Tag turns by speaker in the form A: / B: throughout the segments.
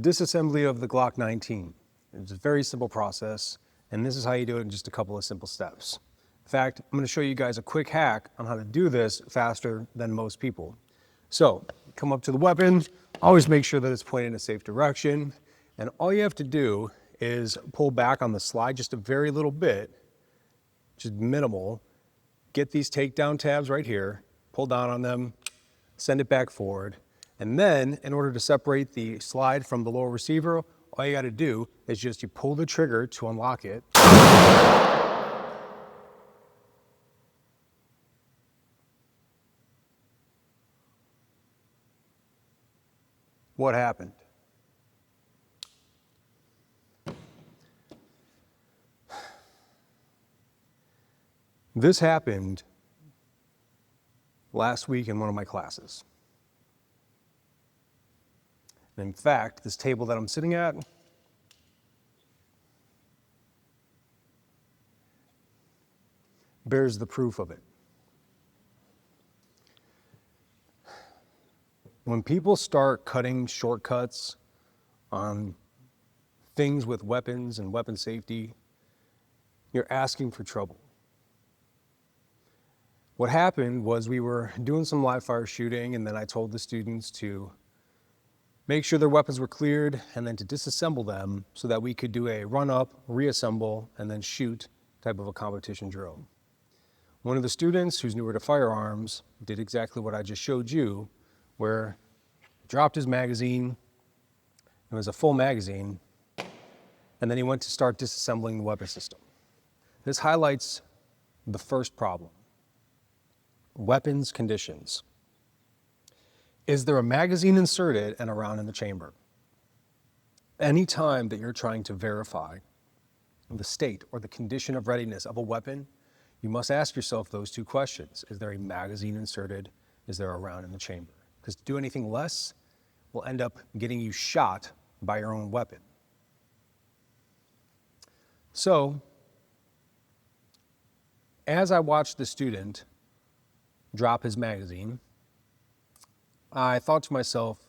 A: Disassembly of the Glock 19. It's a very simple process, and this is how you do it in just a couple of simple steps. In fact, I'm going to show you guys a quick hack on how to do this faster than most people. So, come up to the weapon, always make sure that it's pointed in a safe direction, and all you have to do is pull back on the slide just a very little bit, just minimal, get these takedown tabs right here, pull down on them, send it back forward, and then in order to separate the slide from the lower receiver, all you got to do is just you pull the trigger to unlock it. What happened? This happened last week in one of my classes. And in fact, this table that I'm sitting at bears the proof of it. When people start cutting shortcuts on things with weapons and weapon safety, you're asking for trouble. What happened was we were doing some live fire shooting, and then I told the students to make sure their weapons were cleared and then to disassemble them so that we could do a run up, reassemble, and then shoot type of a competition drill. One of the students who's newer to firearms did exactly what I just showed you, where he dropped his magazine, it was a full magazine, and then he went to start disassembling the weapon system. This highlights the first problem: weapons conditions. Is there a magazine inserted and a round in the chamber? Anytime that you're trying to verify the state or the condition of readiness of a weapon, you must ask yourself those two questions. Is there a magazine inserted? Is there a round in the chamber? Because to do anything less will end up getting you shot by your own weapon. So, as I watched the student drop his magazine, I thought to myself,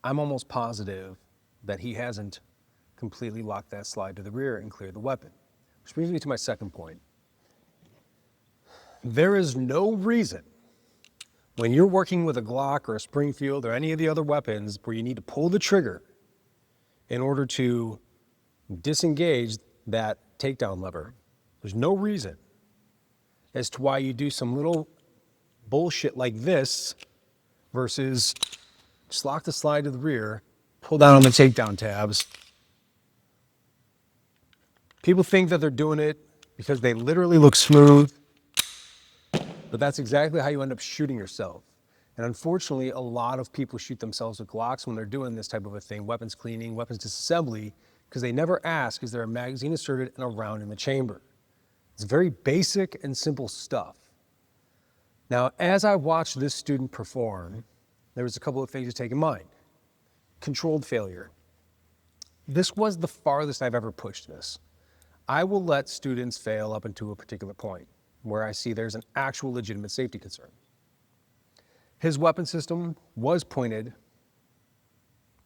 A: I'm almost positive that he hasn't completely locked that slide to the rear and cleared the weapon. Which brings me to my second point. There is no reason when you're working with a Glock or a Springfield or any of the other weapons where you need to pull the trigger in order to disengage that takedown lever. There's no reason as to why you do some little bullshit like this versus just lock the slide to the rear, pull down on the takedown tabs. People think that they're doing it because they literally look smooth, but that's exactly how you end up shooting yourself. And unfortunately, a lot of people shoot themselves with Glocks when they're doing this type of a thing, weapons cleaning, weapons disassembly, because they never ask, is there a magazine inserted and a round in the chamber? It's very basic and simple stuff. Now, as I watched this student perform, there was a couple of things to take in mind. Controlled failure. This was the farthest I've ever pushed this. I will let students fail up until a particular point where I see there's an actual legitimate safety concern. His weapon system was pointed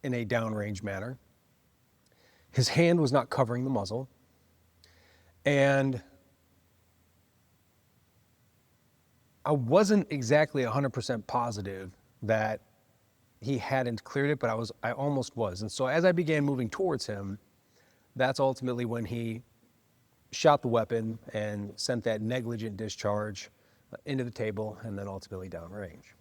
A: in a downrange manner. His hand was not covering the muzzle, and I wasn't exactly 100% positive that he hadn't cleared it, but I almost was. And so as I began moving towards him, that's ultimately when he shot the weapon and sent that negligent discharge into the table and then ultimately downrange.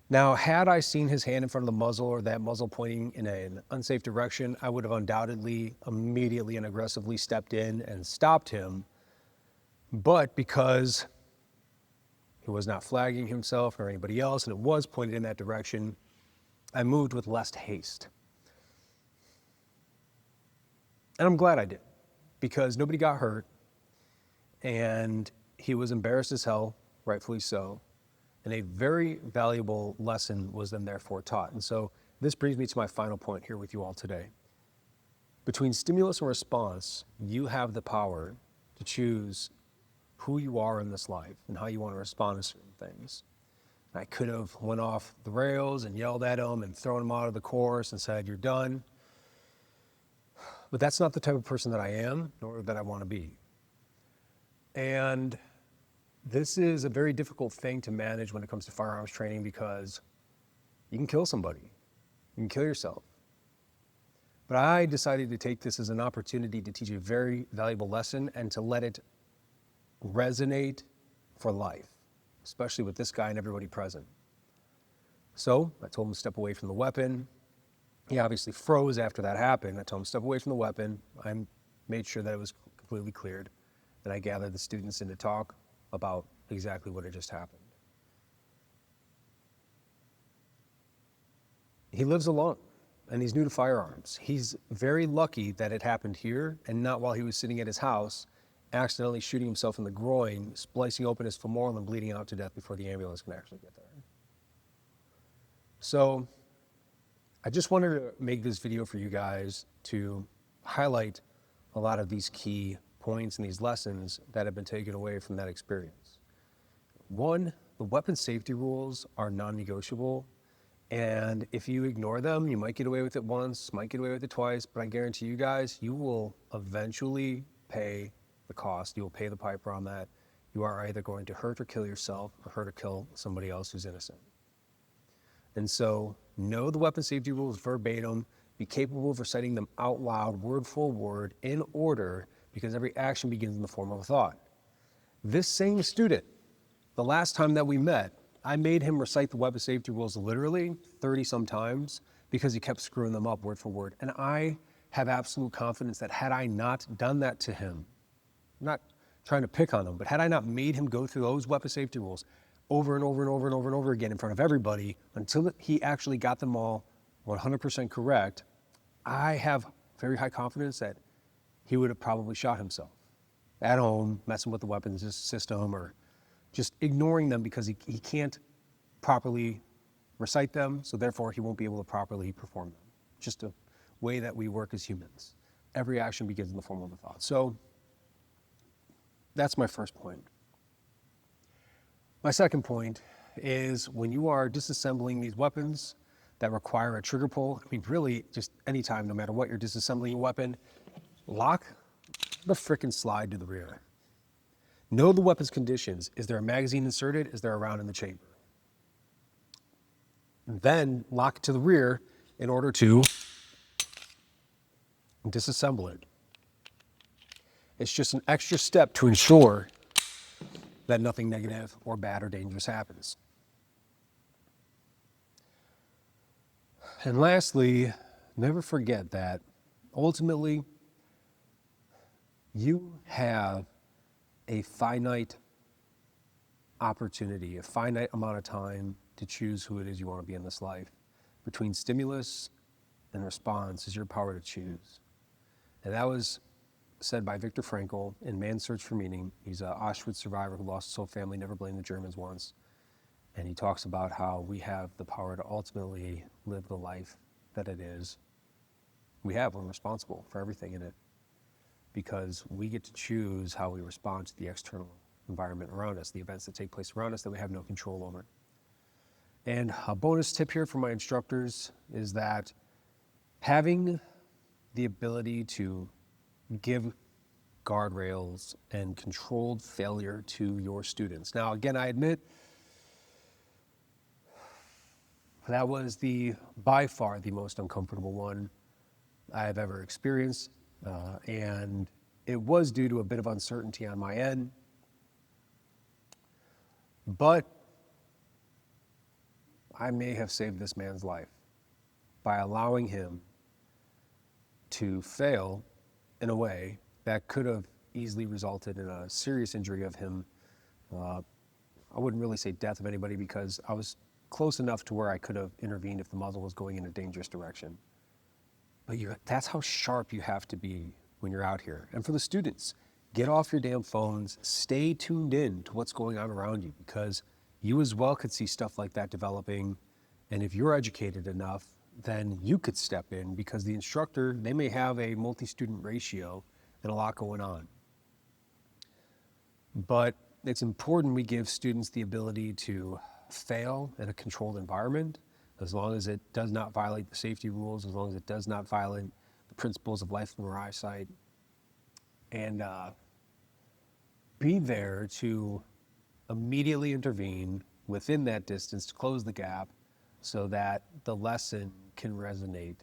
A: Now, had I seen his hand in front of the muzzle or that muzzle pointing in an unsafe direction, I would have undoubtedly immediately and aggressively stepped in and stopped him. But because he was not flagging himself or anybody else, and it was pointed in that direction, I moved with less haste. And I'm glad I did, because nobody got hurt, and he was embarrassed as hell, rightfully so, and a very valuable lesson was then therefore taught. And so this brings me to my final point here with you all today. Between stimulus and response, you have the power to choose who you are in this life and how you want to respond to certain things. I could have went off the rails and yelled at him and thrown him out of the course and said, "You're done." But that's not the type of person that I am, nor that I want to be. And this is a very difficult thing to manage when it comes to firearms training, because you can kill somebody. You can kill yourself. But I decided to take this as an opportunity to teach a very valuable lesson and to let it resonate for life, especially with this guy and everybody present. So I told him to step away from the weapon. He obviously froze after that happened. I told him to step away from the weapon. I made sure that it was completely cleared. Then I gathered the students in to talk about exactly what had just happened. He lives alone, and he's new to firearms. He's very lucky that it happened here and not while he was sitting at his house, accidentally shooting himself in the groin, splicing open his femoral and bleeding out to death before the ambulance can actually get there. So I just wanted to make this video for you guys to highlight a lot of these key points and these lessons that have been taken away from that experience. One, the weapon safety rules are non-negotiable. And if you ignore them, you might get away with it once, might get away with it twice, but I guarantee you guys, you will eventually pay the cost. You will pay the piper on that. You are either going to hurt or kill yourself or hurt or kill somebody else who's innocent. And so know the weapon safety rules verbatim, be capable of reciting them out loud, word for word, in order, because every action begins in the form of a thought. This same student, the last time that we met, I made him recite the weapon safety rules literally 30 some times because he kept screwing them up word for word. And I have absolute confidence that had I not done that to him, I'm not trying to pick on him, but had I not made him go through those weapon safety rules over and over and over and over and over again in front of everybody until he actually got them all 100% correct, I have very high confidence that he would have probably shot himself at home, messing with the weapons system or just ignoring them because he can't properly recite them, so therefore he won't be able to properly perform them. Just a way that we work as humans. Every action begins in the form of a thought. So that's my first point. My second point is when you are disassembling these weapons that require a trigger pull, I mean, really just anytime, no matter what you're disassembling a weapon, lock the frickin' slide to the rear. Know the weapon's conditions. Is there a magazine inserted? Is there a round in the chamber? And then lock it to the rear in order to disassemble it. It's just an extra step to ensure that nothing negative or bad or dangerous happens. And lastly, never forget that ultimately you have a finite opportunity, a finite amount of time to choose who it is you want to be in this life. Between stimulus and response is your power to choose. And that was said by Viktor Frankl in Man's Search for Meaning. He's an Auschwitz survivor who lost his whole family, never blamed the Germans once. And he talks about how we have the power to ultimately live the life that it is. We're responsible for everything in it because we get to choose how we respond to the external environment around us, the events that take place around us that we have no control over. And a bonus tip here for my instructors is that having the ability to give guardrails and controlled failure to your students. Now, again, I admit that was by far the most uncomfortable one I've ever experienced, and it was due to a bit of uncertainty on my end. But I may have saved this man's life by allowing him to fail in a way that could have easily resulted in a serious injury of him. I wouldn't really say death of anybody because I was close enough to where I could have intervened if the muzzle was going in a dangerous direction. But that's how sharp you have to be when you're out here. And for the students, get off your damn phones, stay tuned in to what's going on around you because you as well could see stuff like that developing. And if you're educated enough, then you could step in because the instructor, they may have a multi-student ratio and a lot going on. But it's important we give students the ability to fail in a controlled environment, as long as it does not violate the safety rules, as long as it does not violate the principles of life from our eyesight, and be there to immediately intervene within that distance to close the gap so that the lesson can resonate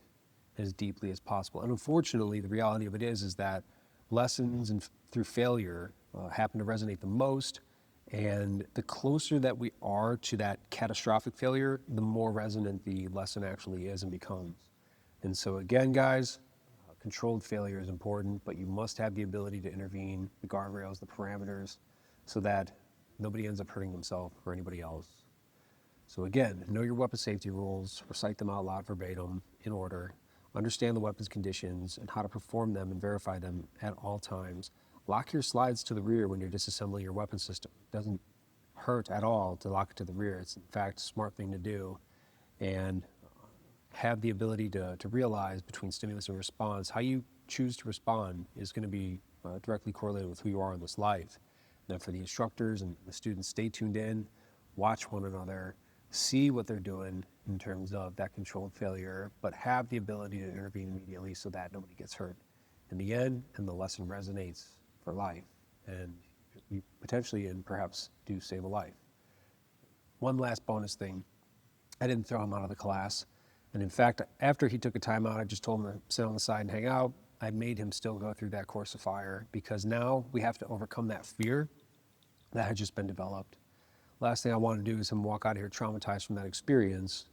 A: as deeply as possible. And unfortunately, the reality of it is that lessons and through failure happen to resonate the most. And the closer that we are to that catastrophic failure, the more resonant the lesson actually is and becomes. And so again, guys, controlled failure is important, but you must have the ability to intervene, the guardrails, the parameters, so that nobody ends up hurting themselves or anybody else. So again, know your weapon safety rules, recite them out loud verbatim in order, understand the weapon's conditions and how to perform them and verify them at all times. Lock your slides to the rear when you're disassembling your weapon system. It doesn't hurt at all to lock it to the rear. It's in fact a smart thing to do. And have the ability to realize between stimulus and response, how you choose to respond is going to be directly correlated with who you are in this life. Now for the instructors and the students, stay tuned in, watch one another, see what they're doing in terms of that controlled failure, but have the ability to intervene immediately so that nobody gets hurt in the end and the lesson resonates for life. And you potentially and perhaps do save a life. One last bonus thing, I didn't throw him out of the class. And in fact, after he took a time out, I just told him to sit on the side and hang out. I made him still go through that course of fire because now we have to overcome that fear that had just been developed. Last thing I want to do is him walk out of here traumatized from that experience.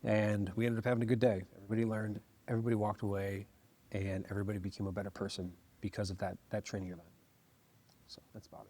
A: And we ended up having a good day. Everybody learned, everybody walked away, and everybody became a better person because of that training event. So that's about it.